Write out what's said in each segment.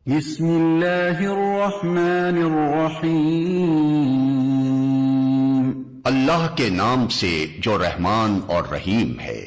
بسم اللہ الرحمن الرحیم، اللہ کے نام سے جو رحمان اور رحیم ہے۔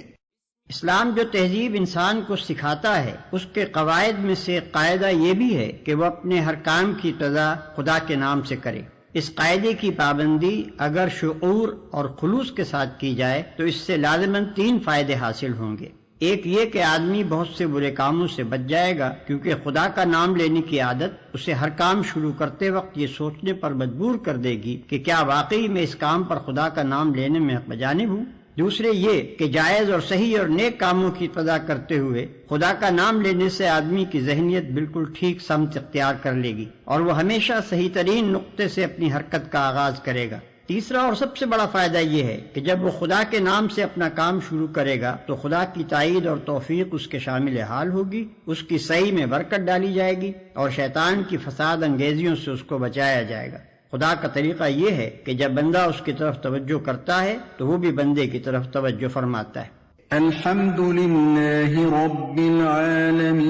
اسلام جو تہذیب انسان کو سکھاتا ہے اس کے قواعد میں سے قاعدہ یہ بھی ہے کہ وہ اپنے ہر کام کی ابتدا خدا کے نام سے کرے۔ اس قاعدے کی پابندی اگر شعور اور خلوص کے ساتھ کی جائے تو اس سے لازماً 3 فائدے حاصل ہوں گے۔ ایک یہ کہ آدمی بہت سے برے کاموں سے بچ جائے گا، کیونکہ خدا کا نام لینے کی عادت اسے ہر کام شروع کرتے وقت یہ سوچنے پر مجبور کر دے گی کہ کیا واقعی میں اس کام پر خدا کا نام لینے میں حق بجانب ہوں۔ دوسرے یہ کہ جائز اور صحیح اور نیک کاموں کی ابتدا کرتے ہوئے خدا کا نام لینے سے آدمی کی ذہنیت بالکل ٹھیک سمت اختیار کر لے گی اور وہ ہمیشہ صحیح ترین نقطے سے اپنی حرکت کا آغاز کرے گا۔ تیسرا اور سب سے بڑا فائدہ یہ ہے کہ جب وہ خدا کے نام سے اپنا کام شروع کرے گا تو خدا کی تائید اور توفیق اس کے شامل حال ہوگی، اس کی صحیح میں برکت ڈالی جائے گی اور شیطان کی فساد انگیزیوں سے اس کو بچایا جائے گا۔ خدا کا طریقہ یہ ہے کہ جب بندہ اس کی طرف توجہ کرتا ہے تو وہ بھی بندے کی طرف توجہ فرماتا ہے۔ الحمد للہ رب العالمین،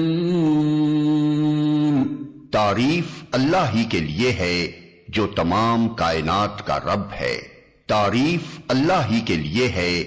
تعریف اللہ ہی کے لیے ہے جو تمام کائنات کا رب ہے۔ تعریف اللہ ہی کے لیے ہے۔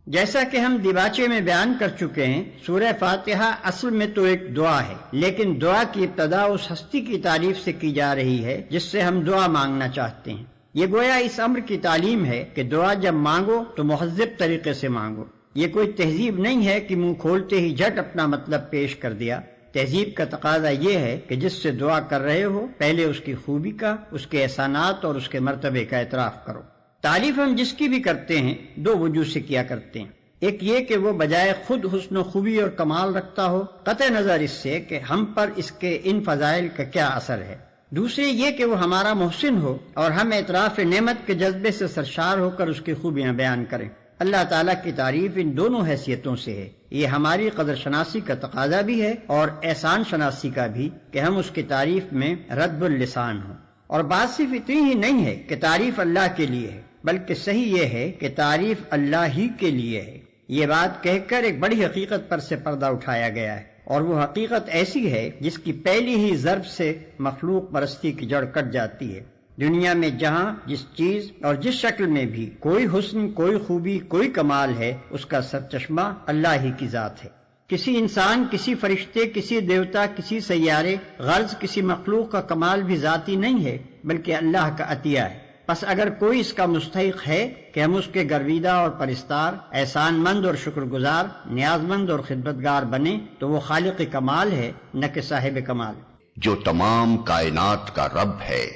جیسا کہ ہم دیباچے میں بیان کر چکے ہیں، سورہ فاتحہ اصل میں تو ایک دعا ہے، لیکن دعا کی ابتدا اس ہستی کی تعریف سے کی جا رہی ہے جس سے ہم دعا مانگنا چاہتے ہیں۔ یہ گویا اس امر کی تعلیم ہے کہ دعا جب مانگو تو مہذب طریقے سے مانگو۔ یہ کوئی تہذیب نہیں ہے کہ منہ کھولتے ہی جھٹ اپنا مطلب پیش کر دیا۔ تہذیب کا تقاضا یہ ہے کہ جس سے دعا کر رہے ہو پہلے اس کی خوبی کا، اس کے احسانات اور اس کے مرتبے کا اعتراف کرو۔ تعریف ہم جس کی بھی کرتے ہیں 2 وجوہ سے کیا کرتے ہیں۔ ایک یہ کہ وہ بجائے خود حسن و خوبی اور کمال رکھتا ہو، قطع نظر اس سے کہ ہم پر اس کے ان فضائل کا کیا اثر ہے۔ دوسرے یہ کہ وہ ہمارا محسن ہو اور ہم اعتراف نعمت کے جذبے سے سرشار ہو کر اس کی خوبیاں بیان کریں۔ اللہ تعالیٰ کی تعریف ان دونوں حیثیتوں سے ہے۔ یہ ہماری قدر شناسی کا تقاضا بھی ہے اور احسان شناسی کا بھی کہ ہم اس کی تعریف میں رد اللسان ہوں۔ اور بات صرف اتنی ہی نہیں ہے کہ تعریف اللہ کے لیے ہے، بلکہ صحیح یہ ہے کہ تعریف اللہ ہی کے لیے ہے۔ یہ بات کہہ کر ایک بڑی حقیقت پر سے پردہ اٹھایا گیا ہے، اور وہ حقیقت ایسی ہے جس کی پہلی ہی ضرب سے مخلوق پرستی کی جڑ کٹ جاتی ہے۔ دنیا میں جہاں جس چیز اور جس شکل میں بھی کوئی حسن، کوئی خوبی، کوئی کمال ہے، اس کا سرچشمہ اللہ ہی کی ذات ہے۔ کسی انسان، کسی فرشتے، کسی دیوتا، کسی سیارے، غرض کسی مخلوق کا کمال بھی ذاتی نہیں ہے بلکہ اللہ کا عطیہ ہے۔ پس اگر کوئی اس کا مستحق ہے کہ ہم اس کے گرویدہ اور پرستار، احسان مند اور شکر گزار، نیاز مند اور خدمتگار بنے تو وہ خالق کمال ہے، نہ کہ صاحب کمال، جو تمام کائنات کا رب ہے۔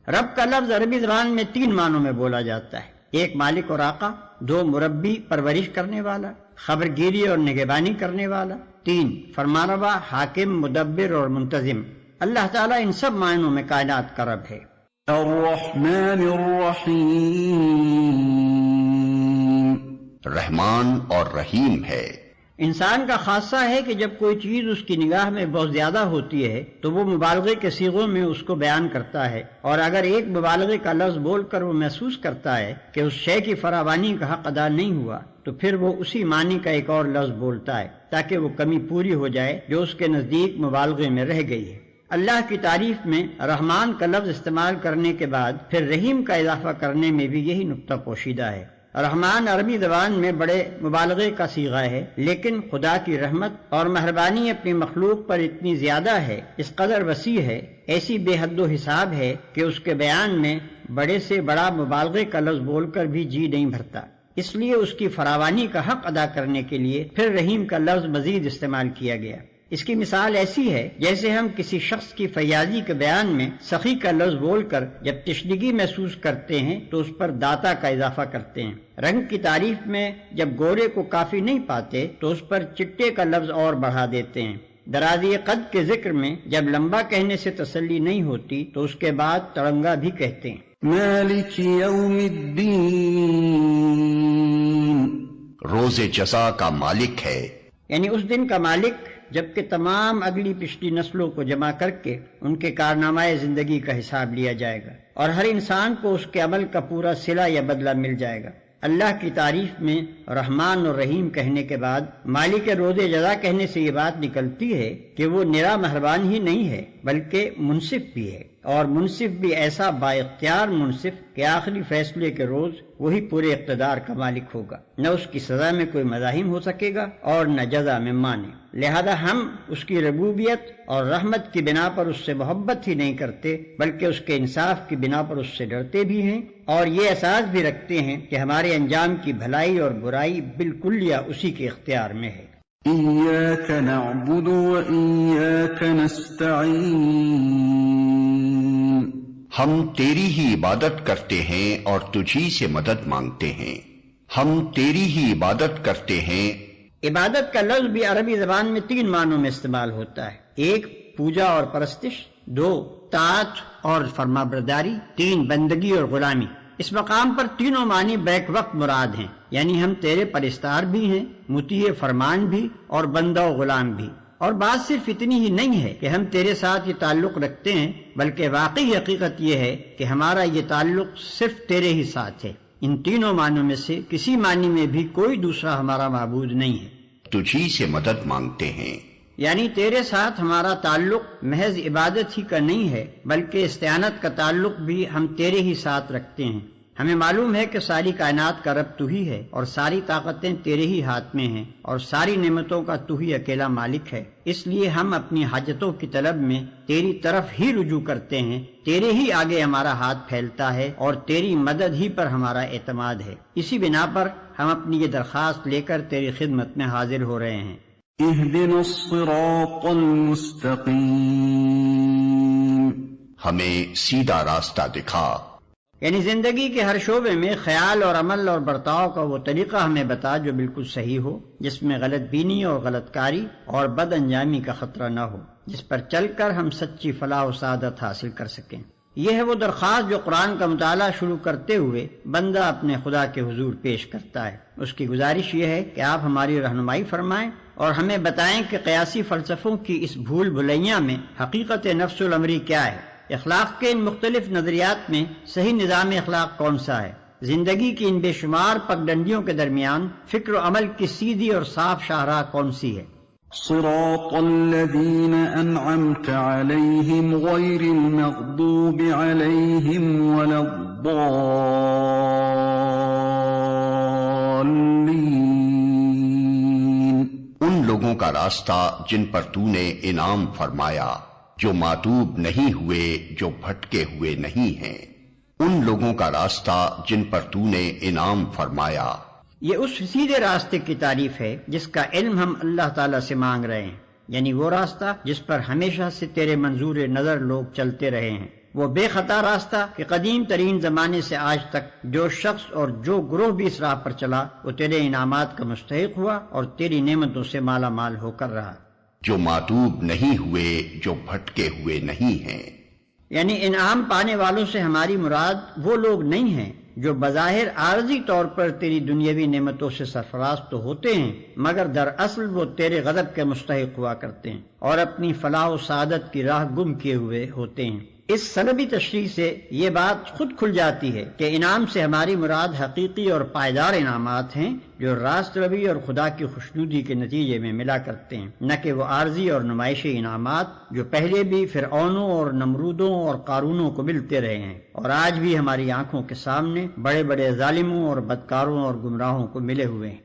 رب کا لفظ عربی زبان میں 3 معنوں میں بولا جاتا ہے۔ 1 مالک اور آقا، 2 مربی پرورش کرنے والا، خبرگیری اور نگہبانی کرنے والا، 3 فرمانروا، حاکم، مدبر اور منتظم۔ اللہ تعالیٰ ان سب معنوں میں کائنات کا رب ہے۔ الرحمن الرحیم، رحمان اور رحیم ہے۔ انسان کا خاصہ ہے کہ جب کوئی چیز اس کی نگاہ میں بہت زیادہ ہوتی ہے تو وہ مبالغے کے صیغوں میں اس کو بیان کرتا ہے، اور اگر ایک مبالغے کا لفظ بول کر وہ محسوس کرتا ہے کہ اس شے کی فراوانی کا حق ادا نہیں ہوا تو پھر وہ اسی معنی کا ایک اور لفظ بولتا ہے تاکہ وہ کمی پوری ہو جائے جو اس کے نزدیک مبالغے میں رہ گئی ہے۔ اللہ کی تعریف میں رحمان کا لفظ استعمال کرنے کے بعد پھر رحیم کا اضافہ کرنے میں بھی یہی نقطہ پوشیدہ ہے۔ رحمان عربی زبان میں بڑے مبالغے کا صیغہ ہے، لیکن خدا کی رحمت اور مہربانی اپنی مخلوق پر اتنی زیادہ ہے، اس قدر وسیع ہے، ایسی بے حد و حساب ہے کہ اس کے بیان میں بڑے سے بڑا مبالغے کا لفظ بول کر بھی جی نہیں بھرتا۔ اس لیے اس کی فراوانی کا حق ادا کرنے کے لیے پھر رحیم کا لفظ مزید استعمال کیا گیا۔ اس کی مثال ایسی ہے جیسے ہم کسی شخص کی فیاضی کے بیان میں سخی کا لفظ بول کر جب تشنگی محسوس کرتے ہیں تو اس پر داتا کا اضافہ کرتے ہیں۔ رنگ کی تعریف میں جب گورے کو کافی نہیں پاتے تو اس پر چٹے کا لفظ اور بڑھا دیتے ہیں۔ درازی قد کے ذکر میں جب لمبا کہنے سے تسلی نہیں ہوتی تو اس کے بعد تڑنگا بھی کہتے ہیں۔ مالک یوم الدین، روز جزا کا مالک ہے، یعنی اس دن کا مالک جبکہ تمام اگلی پچھلی نسلوں کو جمع کر کے ان کے کارنامہ زندگی کا حساب لیا جائے گا اور ہر انسان کو اس کے عمل کا پورا صلہ یا بدلہ مل جائے گا۔ اللہ کی تعریف میں رحمان اور رحیم کہنے کے بعد مالک روز جزا کہنے سے یہ بات نکلتی ہے کہ وہ نرا مہربان ہی نہیں ہے بلکہ منصف بھی ہے، اور منصف بھی ایسا با اختیار منصف کہ آخری فیصلے کے روز وہی پورے اقتدار کا مالک ہوگا، نہ اس کی سزا میں کوئی مزاحم ہو سکے گا اور نہ جزا میں مانے۔ لہذا ہم اس کی ربوبیت اور رحمت کی بنا پر اس سے محبت ہی نہیں کرتے بلکہ اس کے انصاف کی بنا پر اس سے ڈرتے بھی ہیں، اور یہ احساس بھی رکھتے ہیں کہ ہمارے انجام کی بھلائی اور برائی بالکل یا اسی کے اختیار میں ہے۔ إياك نعبد وإياك نستعين ہم تیری ہی عبادت کرتے ہیں اور تجھی سے مدد مانگتے ہیں، ہم تیری ہی عبادت کرتے ہیں۔ عبادت کا لفظ بھی عربی زبان میں 3 معنوں میں استعمال ہوتا ہے: 1 پوجا اور پرستش، 2 طاعت اور فرما برداری، 3 بندگی اور غلامی۔ اس مقام پر تینوں معنی بیک وقت مراد ہیں، یعنی ہم تیرے پرستار بھی ہیں، مطیع فرمان بھی اور بندہ و غلام بھی۔ اور بات صرف اتنی ہی نہیں ہے کہ ہم تیرے ساتھ یہ تعلق رکھتے ہیں، بلکہ واقعی حقیقت یہ ہے کہ ہمارا یہ تعلق صرف تیرے ہی ساتھ ہے۔ ان تینوں معنوں میں سے کسی معنی میں بھی کوئی دوسرا ہمارا معبود نہیں ہے۔ تجھی سے مدد مانگتے ہیں، یعنی تیرے ساتھ ہمارا تعلق محض عبادت ہی کا نہیں ہے بلکہ استعانت کا تعلق بھی ہم تیرے ہی ساتھ رکھتے ہیں۔ ہمیں معلوم ہے کہ ساری کائنات کا رب تو ہی ہے اور ساری طاقتیں تیرے ہی ہاتھ میں ہیں اور ساری نعمتوں کا تو ہی اکیلا مالک ہے، اس لیے ہم اپنی حاجتوں کی طلب میں تیری طرف ہی رجوع کرتے ہیں، تیرے ہی آگے ہمارا ہاتھ پھیلتا ہے اور تیری مدد ہی پر ہمارا اعتماد ہے۔ اسی بنا پر ہم اپنی یہ درخواست لے کر تیری خدمت میں حاضر ہو رہے ہیں۔ اهدنا الصراط المستقيم ہمیں سیدھا راستہ دکھا۔ یعنی زندگی کے ہر شعبے میں خیال اور عمل اور برتاؤ کا وہ طریقہ ہمیں بتا جو بالکل صحیح ہو، جس میں غلط بینی اور غلط کاری اور بد انجامی کا خطرہ نہ ہو، جس پر چل کر ہم سچی فلاح و سعادت حاصل کر سکیں۔ یہ ہے وہ درخواست جو قرآن کا مطالعہ شروع کرتے ہوئے بندہ اپنے خدا کے حضور پیش کرتا ہے۔ اس کی گزارش یہ ہے کہ آپ ہماری رہنمائی فرمائیں اور ہمیں بتائیں کہ قیاسی فلسفوں کی اس بھول بھلیاں میں حقیقت نفس الامری کیا ہے، اخلاق کے ان مختلف نظریات میں صحیح نظام اخلاق کون سا ہے، زندگی کی ان بے شمار پگڈنڈیوں کے درمیان فکر و عمل کی سیدھی اور صاف شاہراہ کون سی ہے۔ صراط الذين أنعمت عليهم غير المغضوب عليهم ولا الضالين ان لوگوں کا راستہ جن پر تو نے انعام فرمایا، جو ماتوب نہیں ہوئے، جو بھٹکے ہوئے نہیں ہیں، ان لوگوں کا راستہ جن پر تو نے انعام فرمایا۔ یہ اس سیدھے راستے کی تعریف ہے جس کا علم ہم اللہ تعالیٰ سے مانگ رہے ہیں، یعنی وہ راستہ جس پر ہمیشہ سے تیرے منظور نظر لوگ چلتے رہے ہیں، وہ بے خطا راستہ کہ قدیم ترین زمانے سے آج تک جو شخص اور جو گروہ بھی اس راہ پر چلا وہ تیرے انعامات کا مستحق ہوا اور تیری نعمتوں سے مالا مال ہو کر رہا، جو ماتوب نہیں ہوئے، جو بھٹکے ہوئے نہیں ہیں۔ یعنی انعام پانے والوں سے ہماری مراد وہ لوگ نہیں ہیں جو بظاہر عارضی طور پر تیری دنیاوی نعمتوں سے سرفراز تو ہوتے ہیں مگر دراصل وہ تیرے غضب کے مستحق ہوا کرتے ہیں اور اپنی فلاح و سعادت کی راہ گم کیے ہوئے ہوتے ہیں۔ اس سببی تشریح سے یہ بات خود کھل جاتی ہے کہ انعام سے ہماری مراد حقیقی اور پائیدار انعامات ہیں جو راست ربی اور خدا کی خوشنودی کے نتیجے میں ملا کرتے ہیں، نہ کہ وہ عارضی اور نمائشی انعامات جو پہلے بھی فرعونوں اور نمرودوں اور قارونوں کو ملتے رہے ہیں اور آج بھی ہماری آنکھوں کے سامنے بڑے بڑے ظالموں اور بدکاروں اور گمراہوں کو ملے ہوئے ہیں۔